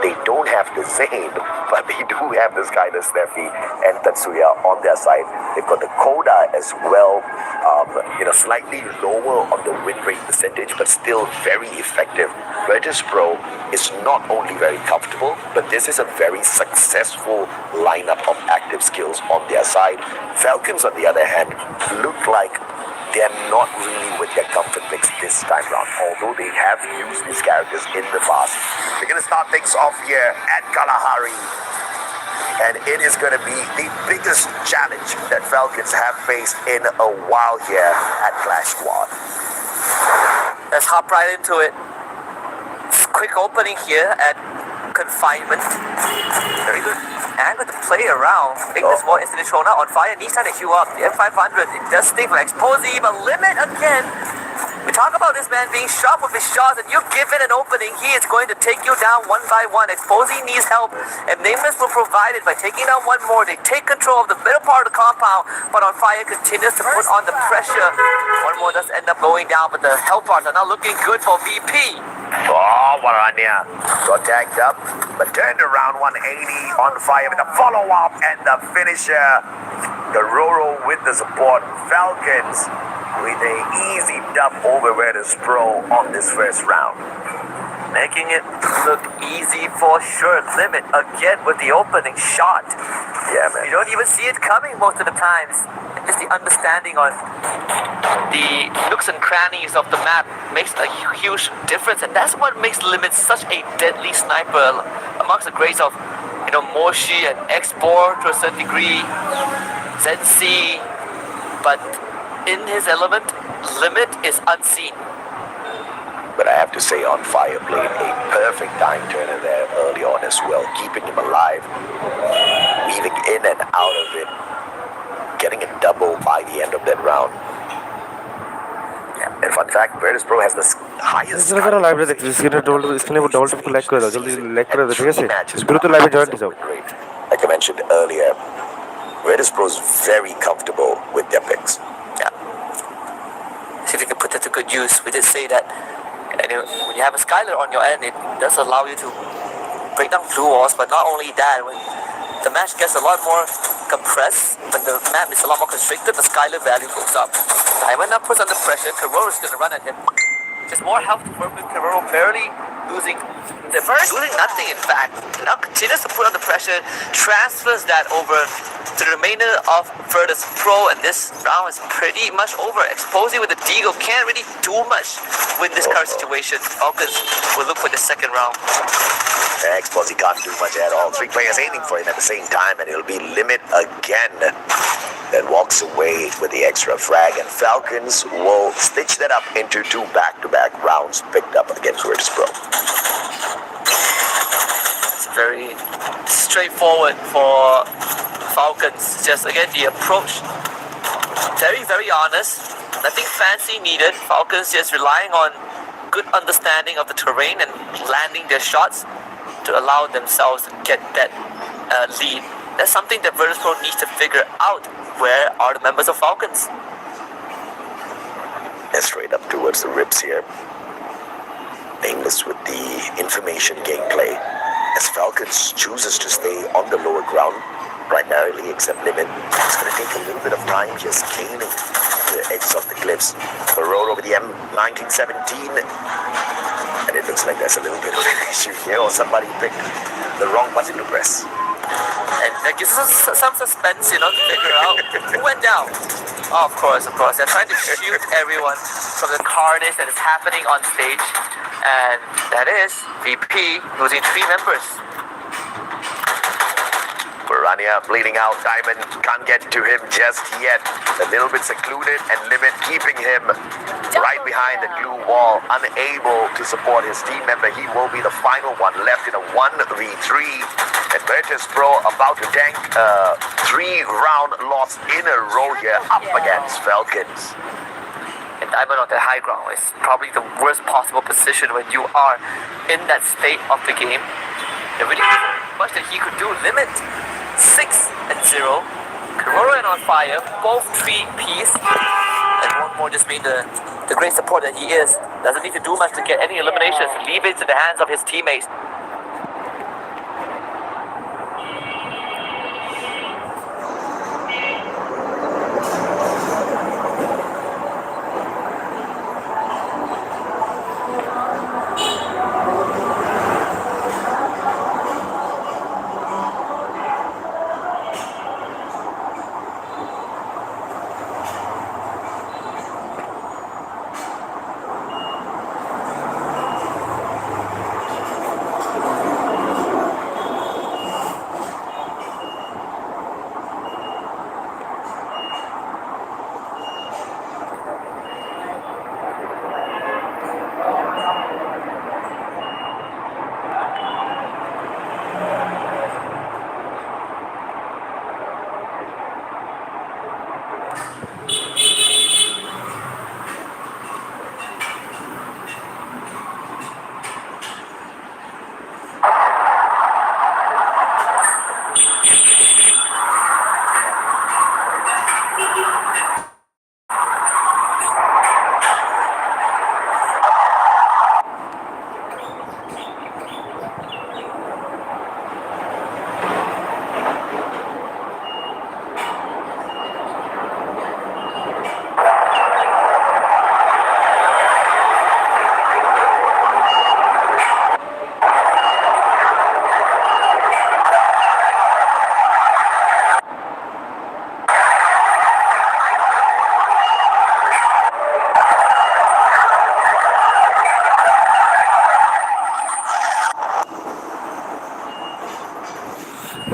they don't have the Zane, but they do have this guy, the Steffi and Tatsuya on their side. They've got the Koda as well, slightly lower on the win rate percentage, but still very effective. Virtus Pro is not only very comfortable, but this is a very successful lineup of active skills on their side. Falcons, on the other hand, look like they're not really with their comfort picks this time round, although they have used these characters in the past. They're going to start things off here at Kalahari, and it is going to be the biggest challenge that Falcons have faced in a while here at Clash Squad. Let's hop right into it. Quick opening here at Confinement. Very good angle to play around. Ignis more instantly thrown out on fire. Needs time to queue up. The F500, it does stay for Exposy, but Limit again. We talk about this man being sharp with his shots, and you give it an opening, he is going to take you down one by one. Exposy needs help, and Nameless will provide it by taking down one more. They take control of the middle part of the compound, but On Fire continues to put on the pressure. One more does end up going down, but the help parts are not looking good for VP. Oh, Warania got tagged up, but turned around 180 On Fire with the follow-up and the finisher. The Roro with the support. Falcons with an easy dub over Virtus Pro on this first round. Making it look easy for sure. Limit again with the opening shot. Yeah, man. You don't even see it coming most of the times. Just the understanding on the nooks and crannies of the map makes a huge difference, and that's what makes Limit such a deadly sniper amongst the grades of, Moshi and X4 to a certain degree, Zensi, but in his element, Limit is unseen. But I have to say, On Fire played a perfect time turner there early on as well, keeping him alive, weaving in and out of it, getting a double by the end of that round. And fun fact, Virtus Pro has the highest like I mentioned earlier, Virtus Pro is very comfortable with their picks. Yeah. See if you can put that to good use. We did say that when you have a Skylar on your end, it does allow you to break down blue walls, but not only that, when the match gets a lot more compressed, when the map is a lot more constricted, the Skylar value goes up. Diamond now puts under pressure. Karoro is going to run at him. Just more health to work with. Karoro barely losing nothing, in fact. Now continues to put under pressure, transfers that over to the remainder of Virtus Pro, and this round is pretty much over. Exposing with the Deagle can't really do much with this current situation. Falcons will look for the second round. Exposy can't do much at all. 3 players aiming for him at the same time, and it'll be Limit again that walks away with the extra frag, and Falcons will stitch that up into 2 back-to-back rounds picked up against Virtus Pro. It's very straightforward for Falcons. Just again, the approach very, very honest. Nothing fancy needed. Falcons just relying on good understanding of the terrain and landing their shots to allow themselves to get that lead. That's something that Virtus Pro needs to figure out. Where are the members of Falcons? And straight up towards the ribs here. Nameless with the information gameplay, as Falcons chooses to stay on the lower ground primarily, except Limit. It's going to take a little bit of time just gaining the edges of the cliffs. Aurora with the M1917, and it looks like there's a little bit of an issue here, or somebody picked the wrong button to press. And that gives us some suspense, to figure out who went down. Oh, of course. They're trying to shoot everyone from the carnage that is happening on stage. And that is VP losing 3 members. Piranha bleeding out. Diamond can't get to him just yet. A little bit secluded, and Limit keeping him right behind the glue wall, unable to support his team member. He will be the final one left in a 1v3. And Virtus Pro about to tank a 3-round loss in a row here up against Falcons. And Diamond on the high ground is probably the worst possible position when you are in that state of the game. There really isn't much that he could do. Limit 6-0. Karoro and On Fire, both 3-piece. And one more just being the great support that he is. Doesn't need to do much to get any eliminations. Leave it to the hands of his teammates.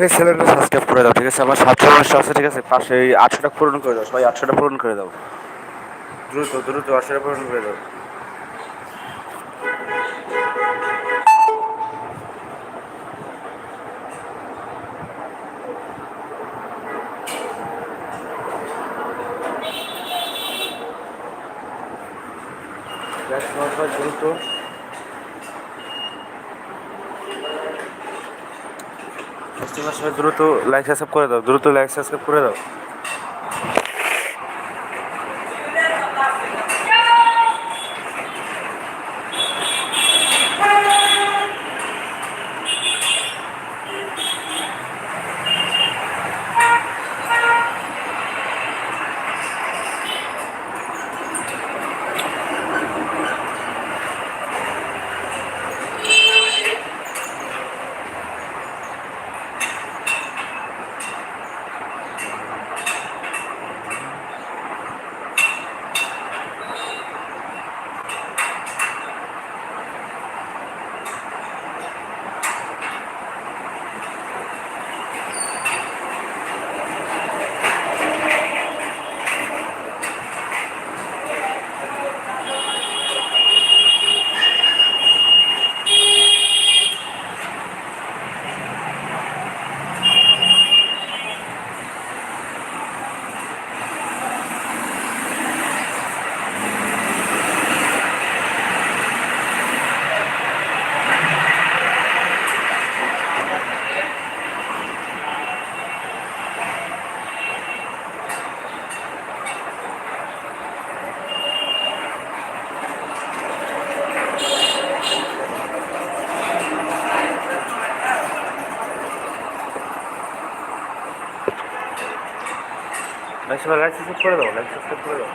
এই চ্যানেলটা subscribe করে দাও, ঠিক আছে? আমার 700 মানুষ আছে, ঠিক আছে? পাশে এই 800টা পূরণ করে দাও, সবাই 800টা পূরণ করে দাও, দ্রুত দ্রুত 800টা পূরণ করে দাও। দ্রুত সবাই দ্রুত লাইক সাবস্ক্রাইব করে দাও, দ্রুত লাইক সাবস্ক্রাইব করে দাও। সবাই লাইক সাবস্ক্রাইব করে দাও, লাইক সাবস্ক্রাইব করে দাও।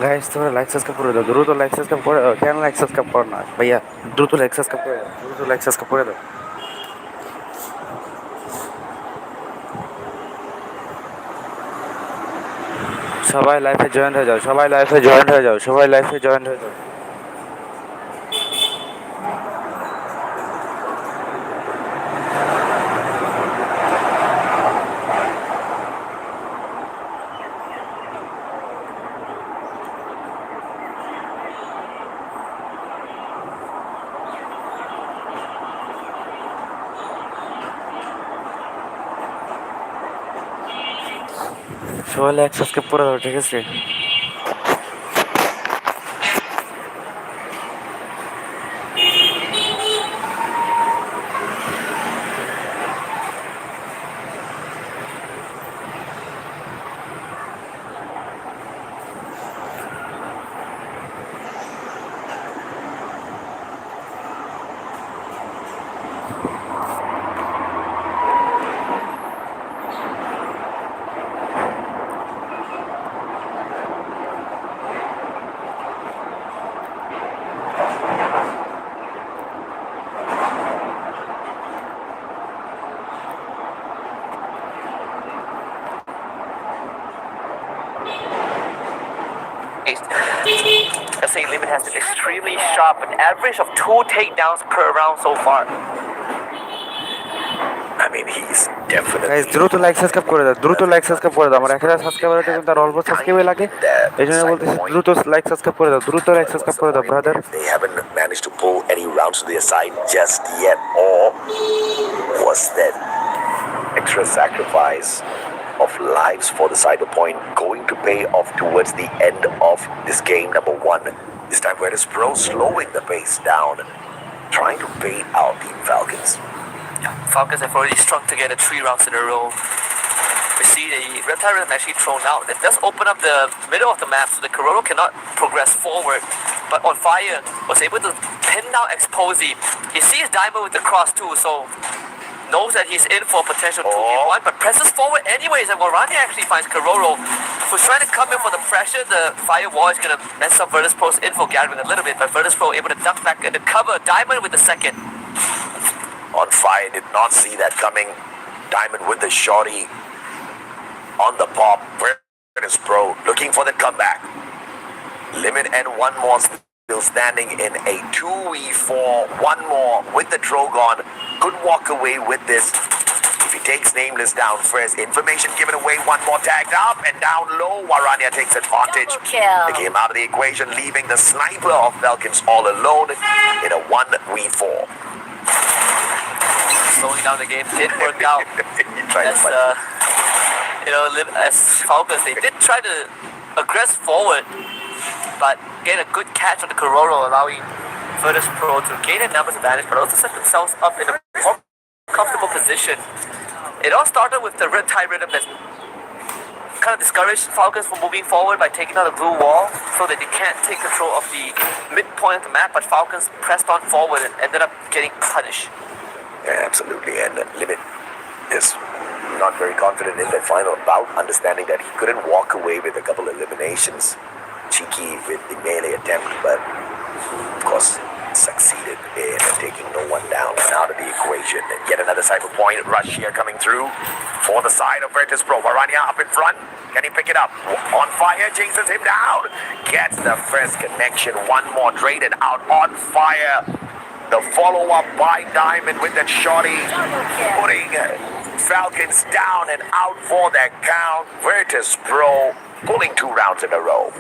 গাইস তোমরা লাইক সাবস্ক্রাইব করে দাও, দ্রুত লাইক সাবস্ক্রাইব করে দাও। কেন লাইক সাবস্ক্রাইব করো না ভাইয়া? দ্রুত লাইক সাবস্ক্রাইব করে দাও, দ্রুত লাইক সাবস্ক্রাইব করে দাও। সবাই লাইফে জয়েন হয়ে যাও, সবাই লাইফে জয়েন হয়ে যাও, সবাই লাইফে জয়েন হয়ে যাও। সবাই লাইক সাবস্ক্রাইব করে দাও, ঠিক আছে? SA Limit has been extremely sharp, an average of 2 takedowns per round so far. I mean, he's definitely. Guys দ্রুত লাইক সাবস্ক্রাইব করে দাও, দ্রুত লাইক সাবস্ক্রাইব করে দাও। আমার 1000 সাবস্ক্রাইবার হতে কিন্তু আর অল্প সাবস্ক্রাইবার লাগে, এই জন্য বলতেছি দ্রুত লাইক সাবস্ক্রাইব করে দাও, দ্রুত লাইক সাবস্ক্রাইব করে দাও brother. They haven't managed to pull any rounds to their side just yet, or was that extra sacrifice of lives for the cyber point going to pay off towards the end of this game number one. This time Virtus Pro slowing the pace down, trying to bait out the Falcons. Yeah, Falcons have already strung together 3 rounds in a row. We see the Reptile Rhythm actually thrown out. It does open up the middle of the map so the Cororo cannot progress forward. But On Fire was able to pin down Exposy. He sees Diamond with the cross too, so knows that he's in for a potential 2v1, but presses forward anyways, and Warani actually finds Cororo, who's trying to come in for the pressure. The firewall is going to mess up Virtus Pro's info gathering a little bit, but Virtus Pro able to duck back into cover. Diamond with the second. On Fire did not see that coming. Diamond with the shorty on the pop. Virtus Pro looking for the comeback. Limit and one more still standing in a 2v4. One more with the Drogon. Could walk away with this. If he takes Nameless down first, information given away. One more tagged up and down low. Warania takes advantage. They came out of the equation, leaving the sniper of Falcons all alone in a 1v4. Slowing down the game did work out. As Falcons, they did try to aggress forward, but get a good catch on the Cororo, allowing Virtus Pro to gain a numbers advantage, but also set themselves up in a more comfortable position. It all started with the Reptile Rhythm that kind of discouraged Falcons from moving forward by taking out a blue wall so that they can't take control of the midpoint of the map, but Falcons pressed on forward and ended up getting punished. Yeah, absolutely, and Limit is not very confident in that final bout, understanding that he couldn't walk away with a couple of eliminations. Cheeky with the melee attempt, but of course succeeded in taking no one down and out of the equation. And yet another cyber point rush here coming through for the side of Virtus Pro. Varania up in front. Can he pick it up? On Fire chases him down. Gets the first connection. One more traded out. On Fire. The follow-up by Diamond with that shorty. Putting Falcons down and out for that count. Virtus Pro pulling 2 rounds in a row.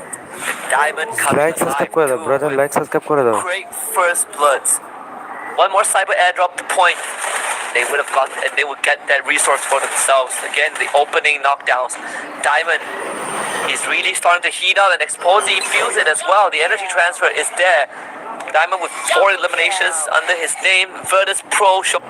Diamond comes Like, subscribe করে দাও, brother, like, subscribe করে দাও. Great first bloods. One more cyber airdrop to point. They would have got, and they would get that resource for themselves. Again, the opening knockdowns. Diamond is really starting to heat up, and Exposy feels it as well. The energy transfer is there. Diamond with 4 eliminations under his name. Virtus Pro show